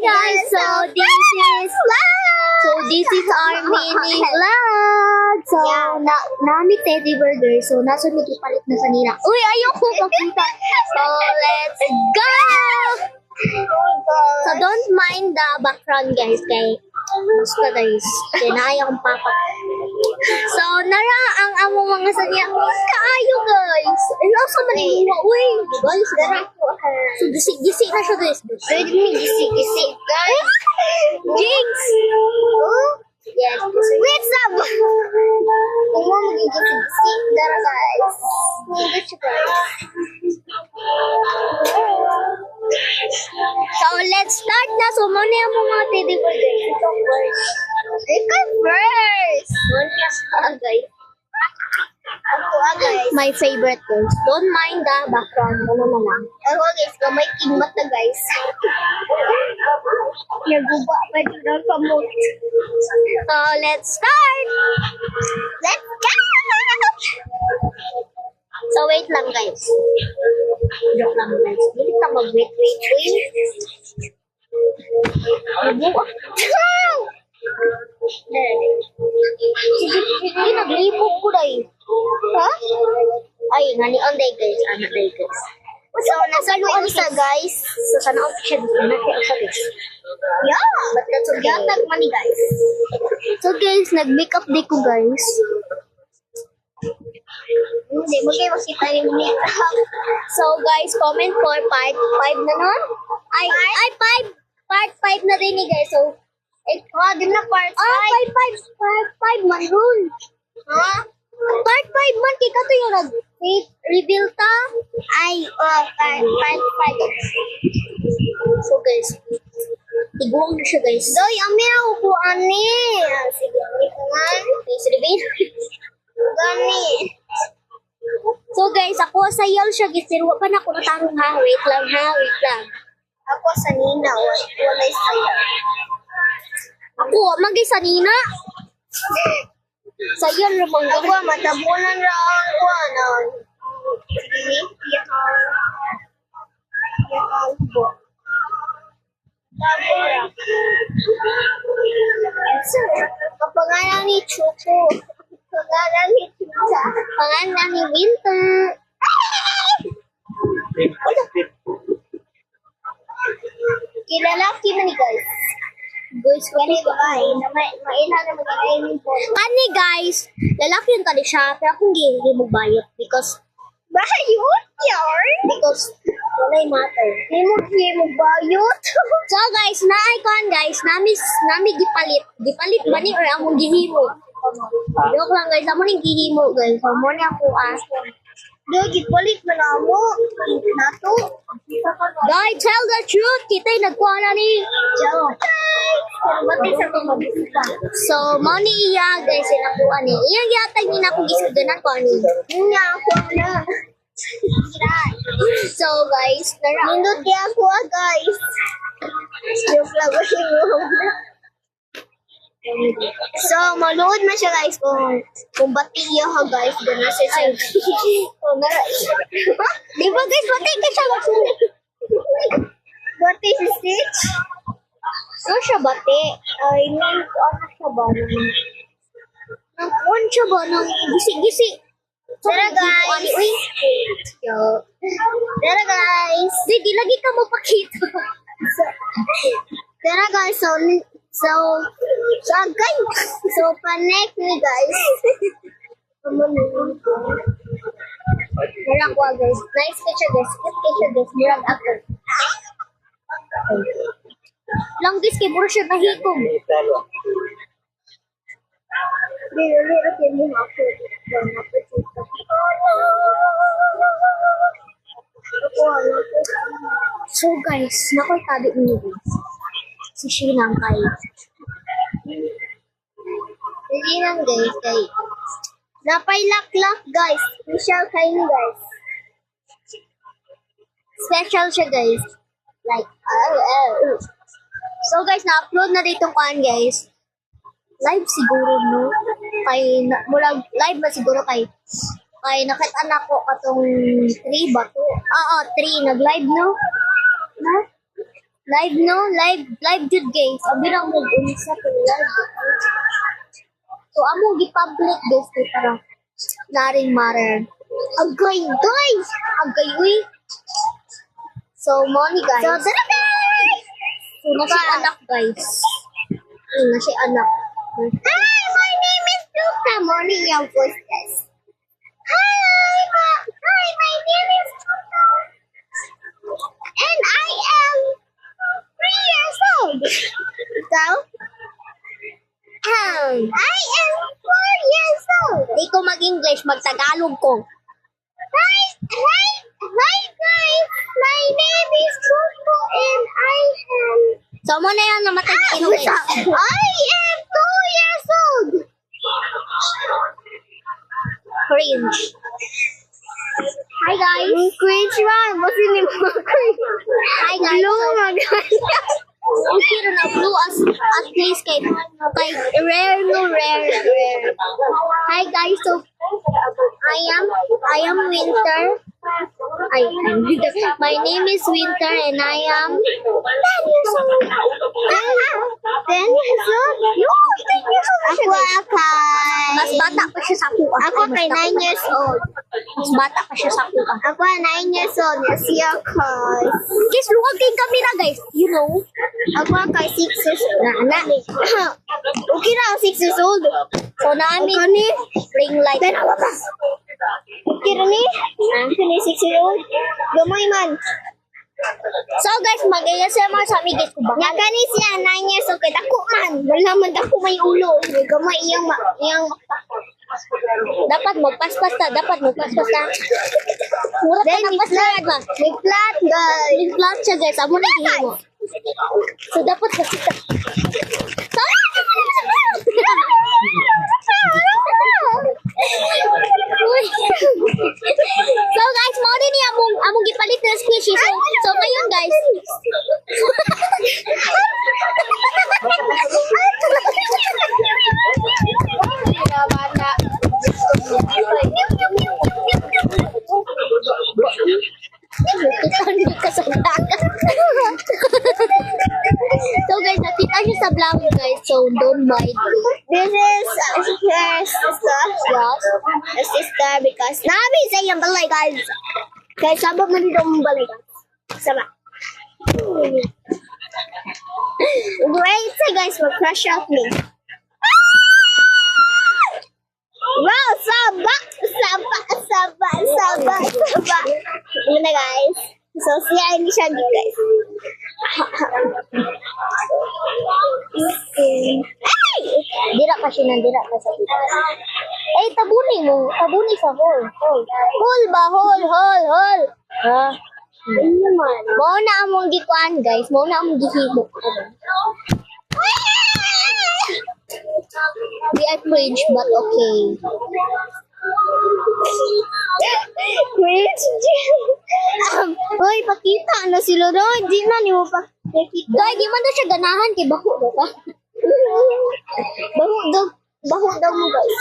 guys, so this is our mini vlog. So nami teddy burger. So nasa palit na kanina. Uy, ayoko makita. So let's go. So don't mind the background guys. Basta guys, kinaya kong papa. So nara ang amo mga sanya. Kaayo guys. Nasa maniwa. Uy, guys, so gisi na siya guys. Ready me gisi guys. Jinx. Yes. What's up? Kung mo magigisi dara guys. Guys. So let's start na. So muna yung mga teddy bear guys. Ito first. Muna guys. Guys. My favorite guys. Don't mind the background. Ano na lang. Ako guys, may kingmat na guys. Naguba pa dito na kamot. So let's start. Let's go! So wait lang guys. Joke lang guys. Hindi ka mag-wait. Naguba. Sige, naglipog ko dahil. Ha? Ay, ngani on day guys. Ano day guys. So, nasa luon sa guys. So, sana ako siya dito na kaya sa guys. Yeah, but that's okay. Gatag money guys. So guys, nag-makeup day ko guys. Hindi mo kayo makita yung makeup. So guys, comment for part 5 na nun. Ay, 5. Part 5 na rin eh guys. So, din na part 5. Part 5 man ron. Ha? Part 5 man, kika to yung nag-reveal ta. Ay, part 5. So guys, tiguang na siya guys. So, yami ako po ani. Sige, man. Please reveal. Gani. So guys, ako sayaw siya guys. Pero pa na ako natarong ha. Wait lang. Ako sa Nina. Walay sayaw. Ako, magay sa Nina. Sayaw naman. Ako, matabunan lang ko. Sige, yakal po. Tabura. Kapangalan ni Chuko. Pangalan ni Chuka. Pangalan ni Winter. Kilalaki man ni guys. Guys, kani babae na maila na mag-aiming po. Kani guys, lalaki yung tali siya, pero akong hindi mo bayot because bayot yarn? Because wala yung matter. Hindi mo bayot? So guys, na-icon guys, nami gipalit ba ni or among gihimo? Joke lang guys, among yung gihimo guys. So muna ako Guys, gipalit man ako. Nato. Guys, tell the truth. Kita'y nagkuha na ni Joke. So, mo ni iya guys, nakuha ni. Iyang yatag ni naku gisudanan ko ni. Nga ako na. So guys, nindot kaya ako guys. Joke lang ko So, maluod man siya guys kung batiyo ha guys. Doon na siya Di ba guys, bati ka siya bati si Stitch? So siya bati? I mean, ano siya ba? Ano siya ba? Gisi-gisi. Tara guys. Tara guys. Di lagi ka mapakita. Tara guys, So, connect me guys. Murag wa guys. Nice picture guys. Good picture guys. Murag ako. Lang guys, kay puro siya nahikom. So guys, nakoy tabi niyo guys. Si Shinang kay. Napay laklak guys. Special kay ni guys. Special siya guys. Like, So guys, na-upload na dito kuan guys. Live siguro no. Mula live na siguro kay nakita na ko katong 3 ba to? Oo, 3 nag-live no. Live no, live jud guys. Abi ra mo unsa to live. So amo gi-public guys kay para naring matter. Agay guys, agay uy. So money guys. So tara guys. So na si anak guys. Na si anak. Hi, my name is Luca. Money yung voices. Hi, my name is Luca. And I am 3 years old. So, I am 4 years old. Di ko mag-English, mag-Tagalog ko. Hi guys. My name is Coco and I am... So, mo na yan namatay sa ino guys. I am 2 years old. Cringe. Hi guys. Cringe man. Basta hindi mo cringe. Hi guys. Okay rin na blue at least kay rare. Hi guys, so I am Winter. My name is Winter and I am 10 years old. 10 years old? No, 10 years old. Ako mas bata pa siya sa kuha. Ako kay 9 years old. Mas bata pa siya sa kuha. Ako 9 years old. Siya kay... Guys, luwag kayong kamera guys. You know? Ako kay 6 years old. Okay na, 6 years old. So, namin ring light. Okay na ni? Ako ni 6 years old. Gamay man. So guys, mag-ASMR sa amigis ko ba? Nga kani siya, 9 years old. Kaya dako man. Wala man dako may ulo. Gamay iyang dapat magpaspas ta. Mura ka ng paslayad ba? May flat guys. May flat siya guys. Amo na mo. So dapat kasi ka. So guys, mo din niya among gipalit na squishy. So ngayon guys. So guys, nakita siya sa vlog guys, so don't mind. This is her sister. Yes. Her sister because nabi sa iyang balay guys. Guys, sabab na dito mong balay guys. Sama. Wait, say guys, mag-crush out me. Wow, sabak. Ano na guys? So, siya hindi siya good guys. Ay! Dira pa siya sa kita. Eh, tabuni sa hole. Hole ba? Hole. Ha? Mao na among gikuan guys. Mao na among gihimo. We are cringe but okay. Cringe. Hoy, pakita na sila doon. Di na ni mo pa. Dahil di man daw siya ganahan kay baho daw pa. Baho daw mo guys.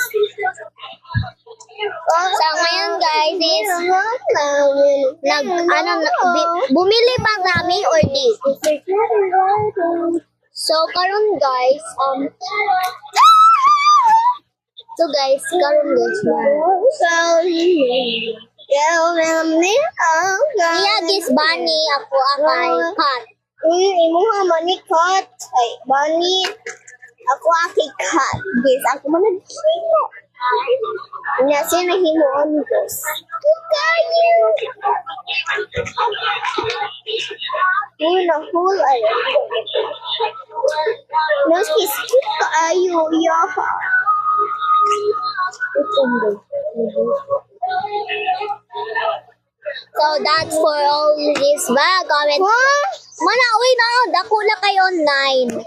So ngayon guys is bumili pa kami or di. So karon guys karon guys iya guys Bunny ako akay cat. Imuha money cat. Ay Bunny ako akay cat. Guys ako man naghimo. Nya siya nahimuon guys. Kayo. Hul ay. Nos kis kayo yaha. So that's for all this bag. Comment. Mana uy na dako na kayo 9.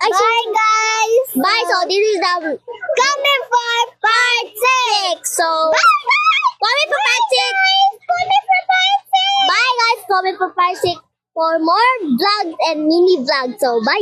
Bye guys. Bye. So this is the comment for part 6. So comment for part 6. Bye guys. Comment for part 6 for more vlogs and mini vlogs. So bye.